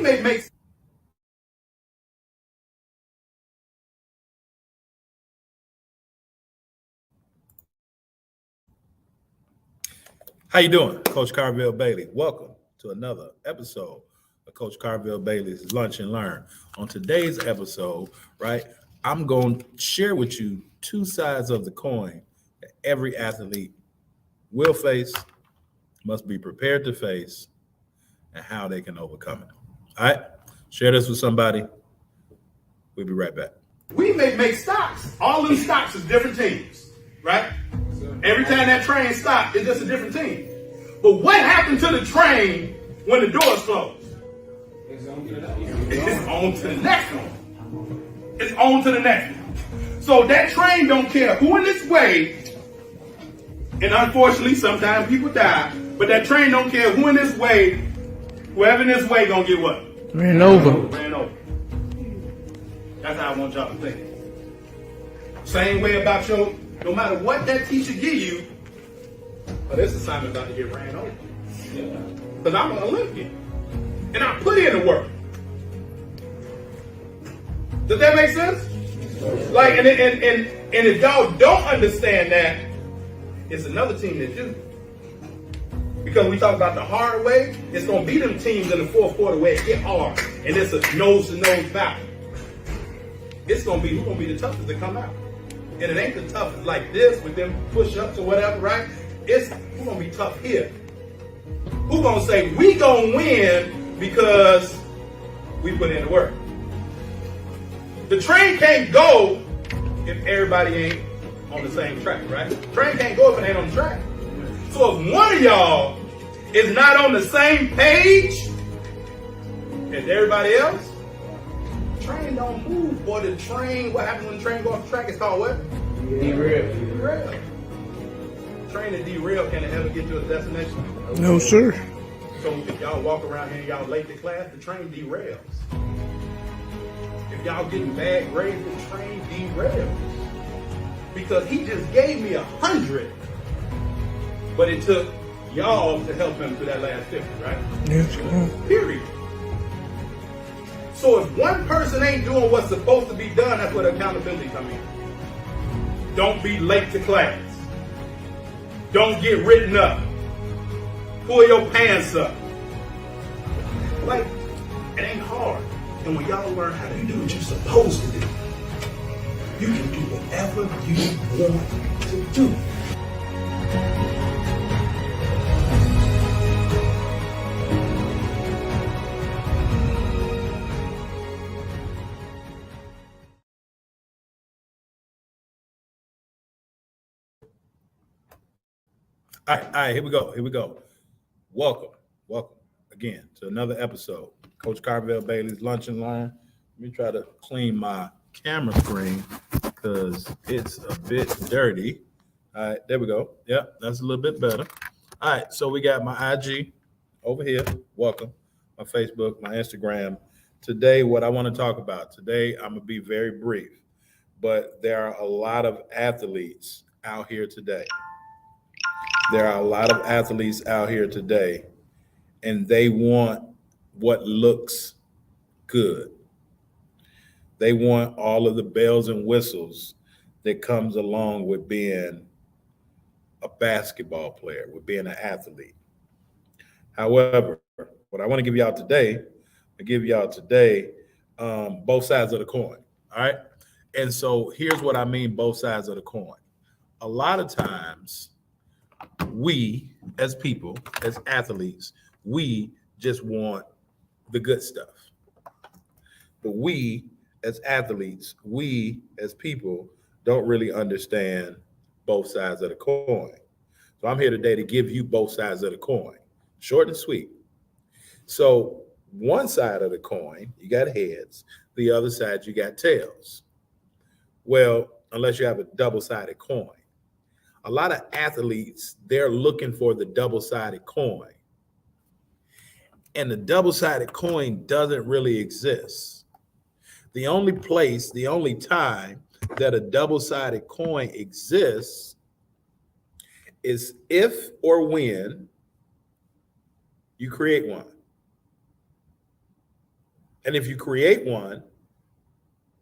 may make. How you doing? Coach Carville Bailey. Welcome to another episode of Coach Carville Bailey's Lunch and Learn. On today's episode, right, I'm going to share with you two sides of the coin that every athlete will face, must be prepared to face, and how they can overcome it. All right? Share this with somebody. We'll be right back. We may make stocks. All them stocks is different teams, right? Every time that train stops, it's just a different team. But what happened to the train when the doors closed? It's on to the next one. It's on to the next one. So that train don't care who in this way, and unfortunately sometimes people die, but that train don't care who in this way, whoever in this way gonna get what? Ran over. Ran over. That's how I want y'all to think. Same way about your, no matter what that teacher give you, but this assignment about to get ran over. Because I'm an Olympian. And I put in the work. Does that make sense? Like, and if y'all don't understand that, it's another team that do. Because we talk about the hard way, it's going to be them teams in the fourth quarter where it get hard. And it's a nose-to-nose battle. It's going to be, who's going to be the toughest to come out. And it ain't the toughest like this with them push-ups or whatever, right? It's who's going to be tough here. Who's going to say, we going to win because we put in the work. The train can't go if everybody ain't on the same track, right? The train can't go if it ain't on the track. So if one of y'all is not on the same page as everybody else, the train don't move. Or the train, what happens when the train goes off the track? It's called what? Derail. Train that derail, can it ever get to its destination? No, sir. So if y'all walk around here and y'all late to class, the train derails. If y'all getting bad grades, the train derails. Because he just gave me 100, but it took y'all to help him through that last 50, right? Yes, sir. Period. So if one person ain't doing what's supposed to be done, that's where the accountability comes in. Don't be late to class. Don't get written up. Pull your pants up. Like, it ain't hard. And when y'all learn how to do what you're supposed to do, you can do whatever you want to do. All right, here we go. Welcome again to another episode. Coach Carville Bailey's Lunch and Learn. Let me try to clean my camera screen because it's a bit dirty. All right, there we go. Yep, that's a little bit better. All right, so we got my IG over here. Welcome. My Facebook, my Instagram. Today, what I want to talk about. Today, I'm going to be very brief, but there are a lot of athletes out here today. And they want what looks good. They want all of the bells and whistles that comes along with being a basketball player, with being an athlete. However, what I want to give y'all today, both sides of the coin, all right? And so here's what I mean, both sides of the coin. A lot of times, we as people, as athletes, we just want the good stuff. But we as athletes, we as people don't really understand both sides of the coin. So I'm here today to give you both sides of the coin, short and sweet. So one side of the coin, you got heads. The other side, you got tails. Well, unless you have a double-sided coin. A lot of athletes, they're looking for the double-sided coin. And the double-sided coin doesn't really exist. The only time that a double-sided coin exists is if or when you create one. And if you create one,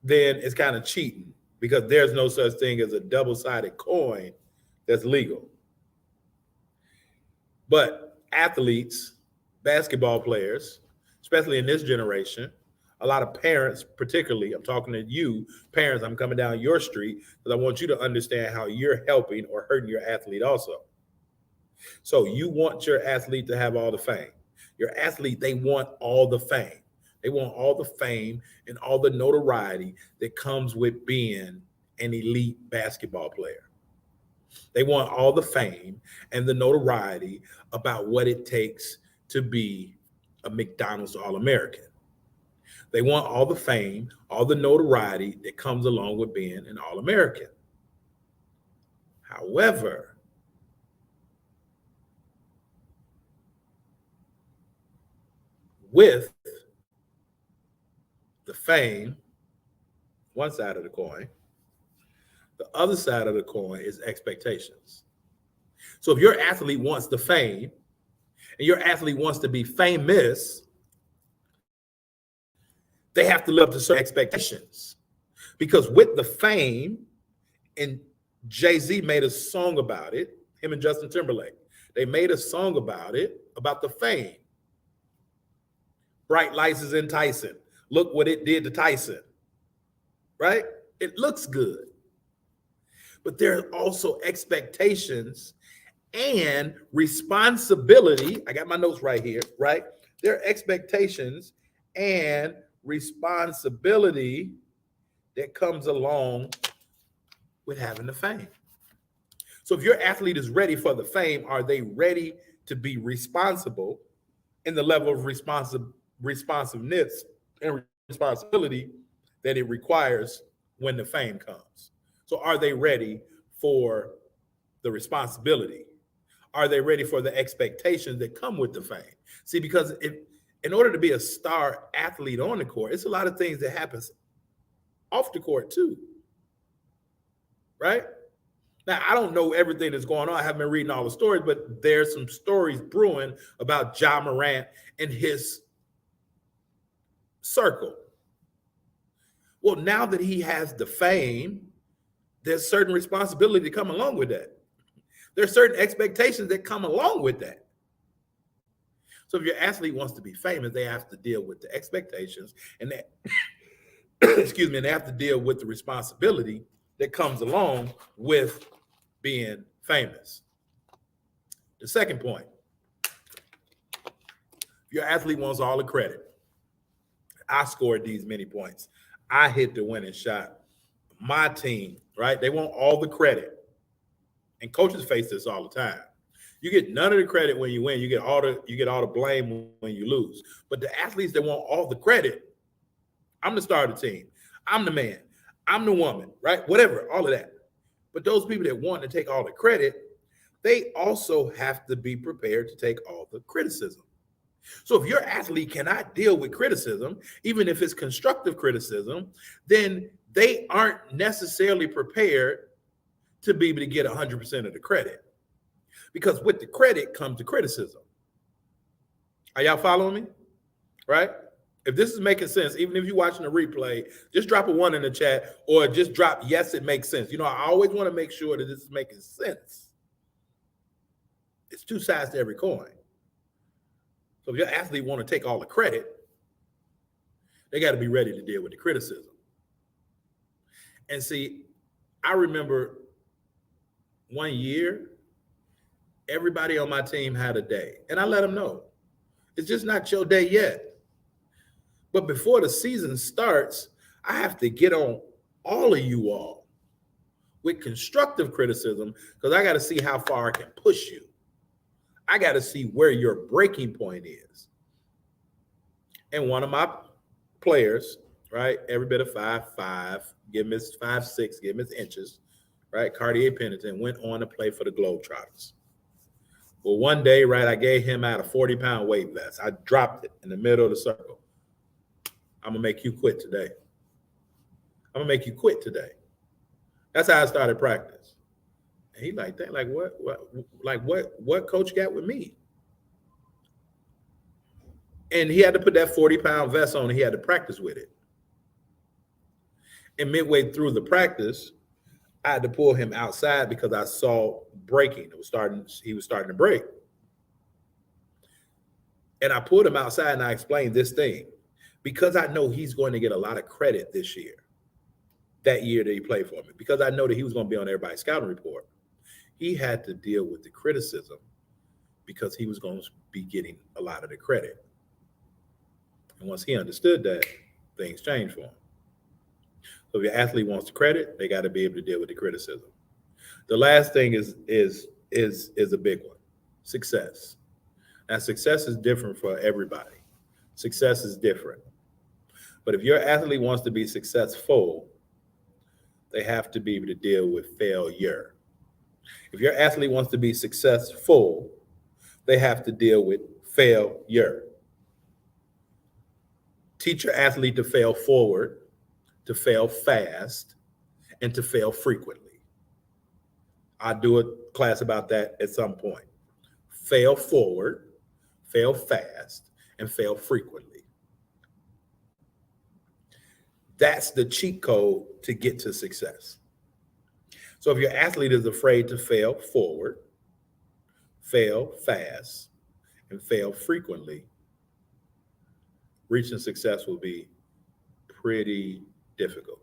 then it's kind of cheating because there's no such thing as a double-sided coin that's legal. But athletes, basketball players, especially in this generation, a lot of parents, particularly, I'm talking to you, parents, I'm coming down your street because I want you to understand how you're helping or hurting your athlete also. So you want your athlete to have all the fame. Your athlete, they want all the fame. They want all the fame and all the notoriety that comes with being an elite basketball player. They want all the fame and the notoriety about what it takes to be a McDonald's All-American. They want all the fame, all the notoriety that comes along with being an All-American. However, with the fame, one side of the coin, the other side of the coin is expectations. So if your athlete wants the fame and your athlete wants to be famous, they have to live up to certain expectations. Because with the fame, and Jay-Z made a song about it, him and Justin Timberlake, they made a song about it, about the fame. Bright lights is enticing. Look what it did to Tyson, right? It looks good. But there are also expectations and responsibility. I got my notes right here, right? There are expectations and responsibility that comes along with having the fame. So if your athlete is ready for the fame, are they ready to be responsible in the level of responsiveness and responsibility that it requires when the fame comes? So are they ready for the responsibility? Are they ready for the expectations that come with the fame? See, because in order to be a star athlete on the court, it's a lot of things that happens off the court too, right? Now, I don't know everything that's going on. I haven't been reading all the stories, but there's some stories brewing about Ja Morant and his circle. Well, now that he has the fame, there's certain responsibility to come along with that. There's certain expectations that come along with that. So if your athlete wants to be famous, they have to deal with the expectations and that, excuse me, and they have to deal with the responsibility that comes along with being famous. The second point, your athlete wants all the credit. I scored these many points. I hit the winning shot. My team, right? They want all the credit. And coaches face this all the time. You get none of the credit when you win. You get all the blame when you lose. But the athletes that want all the credit, I'm the star of the team. I'm the man. I'm the woman, right? Whatever, all of that. But those people that want to take all the credit, they also have to be prepared to take all the criticism. So if your athlete cannot deal with criticism, even if it's constructive criticism, then they aren't necessarily prepared to be able to get 100% of the credit. Because with the credit comes the criticism. Are y'all following me? Right? If this is making sense, even if you're watching the replay, just drop a 1 in the chat or just drop, yes, it makes sense. You know, I always want to make sure that this is making sense. It's two sides to every coin. So if your athlete want to take all the credit, they got to be ready to deal with the criticism. And see, I remember one year, everybody on my team had a day. And I let them know, it's just not your day yet. But before the season starts, I have to get on all of you all with constructive criticism because I got to see how far I can push you. I got to see where your breaking point is. And one of my players, right, every bit of 5'5", give him his 5'6", give him his inches, right, Cartier Pennington, went on to play for the Globetrotters. Well, one day, right, I gave him out a 40-pound weight vest. I dropped it in the middle of the circle. I'm going to make you quit today. I'm going to make you quit today. That's how I started practice. And he like, that, like what coach got with me? And he had to put that 40-pound vest on and he had to practice with it. And midway through the practice, I had to pull him outside because I saw breaking. He was starting to break. And I pulled him outside and I explained this thing because I know he's going to get a lot of credit this year, that year that he played for me, because I know that he was going to be on everybody's scouting report. He had to deal with the criticism because he was going to be getting a lot of the credit. And once he understood that, things changed for him. So if your athlete wants the credit, they got to be able to deal with the criticism. The last thing is a big one: success. Now, success is different for everybody. Success is different. But if your athlete wants to be successful, they have to be able to deal with failure. If your athlete wants to be successful, they have to deal with failure. Teach your athlete to fail forward, to fail fast, and to fail frequently. I'll do a class about that at some point. Fail forward, fail fast, and fail frequently. That's the cheat code to get to success. So if your athlete is afraid to fail forward, fail fast, and fail frequently, reaching success will be pretty difficult,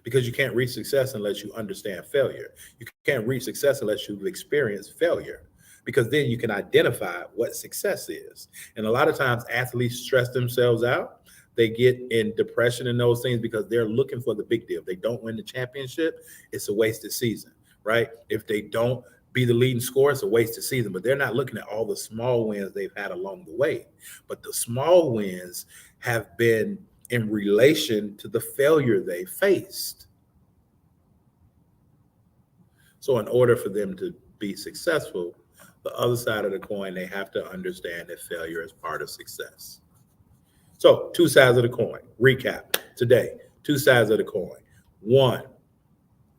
because you can't reach success unless you understand failure. You can't reach success unless you've experienced failure, because then you can identify what success is. And a lot of times athletes stress themselves out. They get in depression and those things because they're looking for the big deal. If they don't win the championship, it's a wasted season, right? If they don't be the leading scorer, it's a wasted season. But they're not looking at all the small wins they've had along the way. But the small wins have been in relation to the failure they faced. So in order for them to be successful, the other side of the coin, they have to understand that failure is part of success. So 2 sides of the coin. Recap today, 2 sides of the coin. One,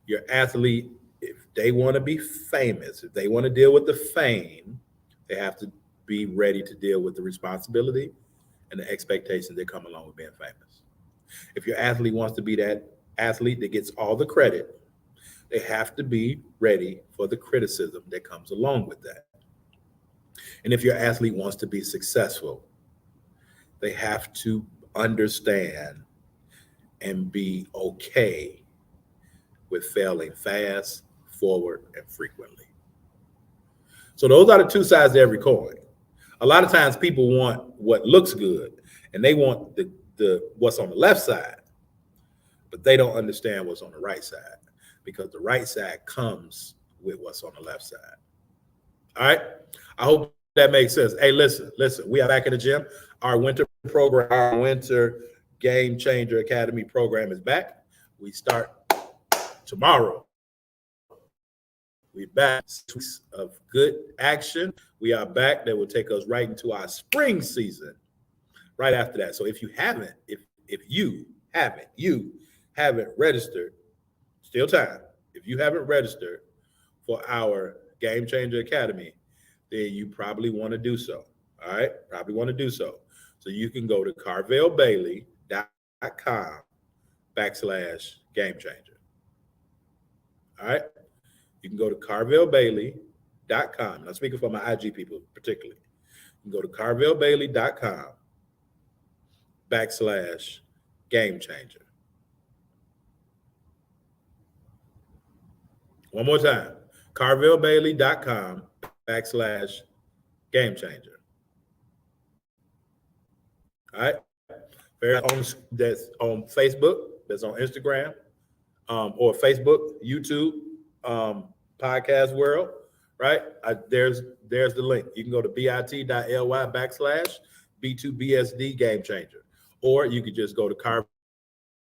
your athlete, if they want to be famous, if they want to deal with the fame, they have to be ready to deal with the responsibility and the expectations that come along with being famous. If your athlete wants to be that athlete that gets all the credit, they have to be ready for the criticism that comes along with that. And if your athlete wants to be successful, they have to understand and be okay with failing fast, forward, and frequently. So those are the 2 sides to every coin. A lot of times people want what looks good, and they want the what's on the left side, but they don't understand what's on the right side, because the right side comes with what's on the left side. All right. I hope that makes sense. Hey, listen, we are back in the gym. Our winter program, our winter Game Changer Academy program is back. We start tomorrow. We're back, 6 weeks of good action. We are back. That will take us right into our spring season right after that. So if you haven't, if you haven't registered, still time. If you haven't registered for our Game Changer Academy, then you probably want to do so. All right, probably want to do so. So you can go to carvelbailey.com/game changer. All right, you can go to carvelbailey.com. I'm speaking for my IG people particularly. You can go to carvelbailey.com/game changer. One more time, carvelbailey.com/game changer. All right. That's on Facebook, that's on Instagram, or Facebook, YouTube, podcast world, right? There's the link. You can go to bit.ly/B2BSD game changer, or you could just go to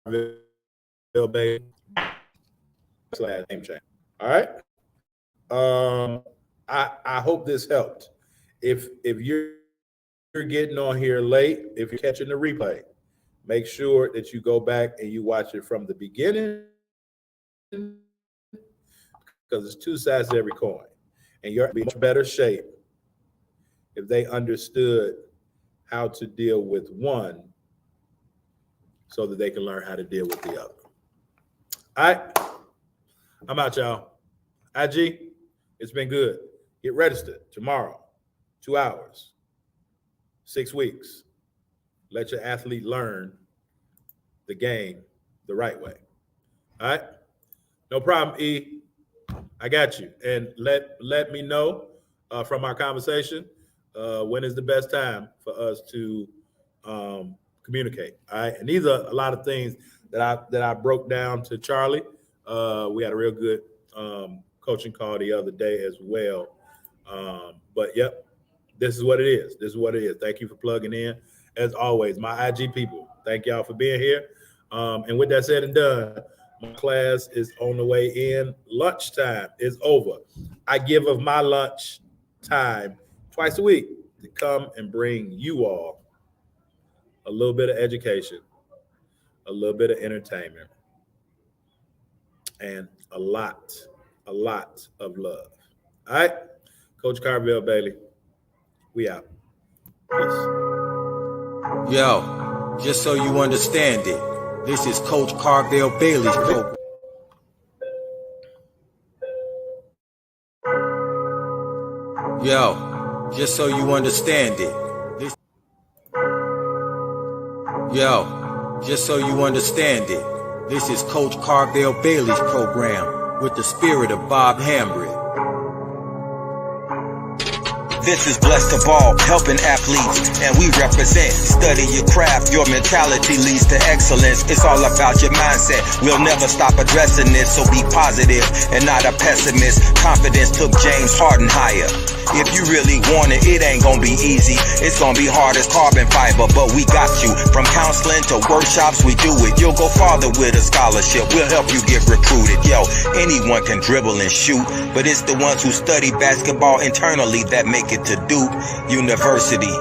carvelbailey.com/game changer. All right. I hope this helped. If you're getting on here late, if you're catching the replay, make sure that you go back and you watch it from the beginning, because it's 2 sides to every coin, and you're in much better shape if they understood how to deal with one so that they can learn how to deal with the other. All right. I'm out, y'all. IG, it's been good. Get registered tomorrow, 2 hours, 6 weeks. Let your athlete learn the game the right way. All right? No problem, E. I got you. And let me know from our conversation when is the best time for us to communicate. All right. And these are a lot of things that I broke down to Charlie. We had a real good coaching call the other day as well. But yep, this is what it is. This is what it is. Thank you for plugging in. As always, my IG people, thank y'all for being here. And with that said and done, my class is on the way in. Lunchtime is over. I give of my lunch time twice a week to come and bring you all a little bit of education, a little bit of entertainment, and a lot of love. All right? Coach Carvel Bailey, we out. Peace. Yo, just so you understand it, this is Coach Carvel Bailey's program. Yo, just so you understand it. Just so you understand it, this is Coach Carvel Bailey's program with the spirit of Bob Hambry. This is Blessed to Ball, helping athletes, and we represent. Study your craft, your mentality leads to excellence. It's all about your mindset. We'll never stop addressing this, so be positive and not a pessimist. Confidence took James Harden higher. If you really want it, it ain't gonna be easy. It's gonna be hard as carbon fiber, but we got you. From counseling to workshops, we do it. You'll go farther with a scholarship. We'll help you get recruited. Yo, anyone can dribble and shoot, but it's the ones who study basketball internally that make it to Duke University.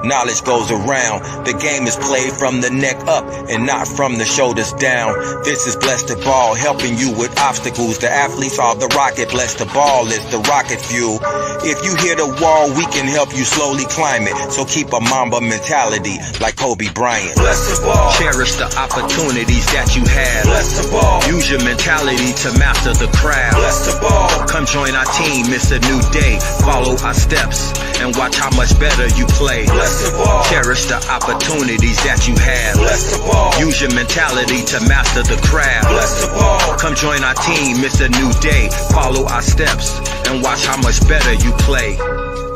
Knowledge goes around. The game is played from the neck up and not from the shoulders down. This is Blessed to Ball, helping you with obstacles. The athletes are the rocket. Blessed to Ball is the rocket fuel. If you hit a wall, we can help you slowly climb it. So keep a Mamba mentality like Kobe Bryant. Blessed to Ball. Cherish the opportunities that you have. Blessed to Ball. Use your mentality to master the craft. Blessed to Ball. Come join our team, it's a new day. Follow our steps and watch how much better you play. Blessed to Ball. Cherish the opportunities that you have. Blessed to Ball. Use your mentality to master the craft. Blessed to Ball. Come join our team, it's a new day. Follow our steps and watch how much better you play.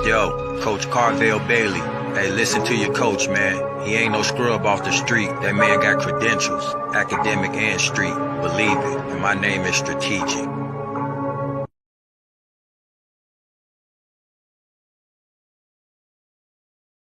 Yo, Coach Carvel Bailey. Hey, listen to your coach, man. He ain't no scrub off the street. That man got credentials, academic and street. Believe it, and my name is strategic.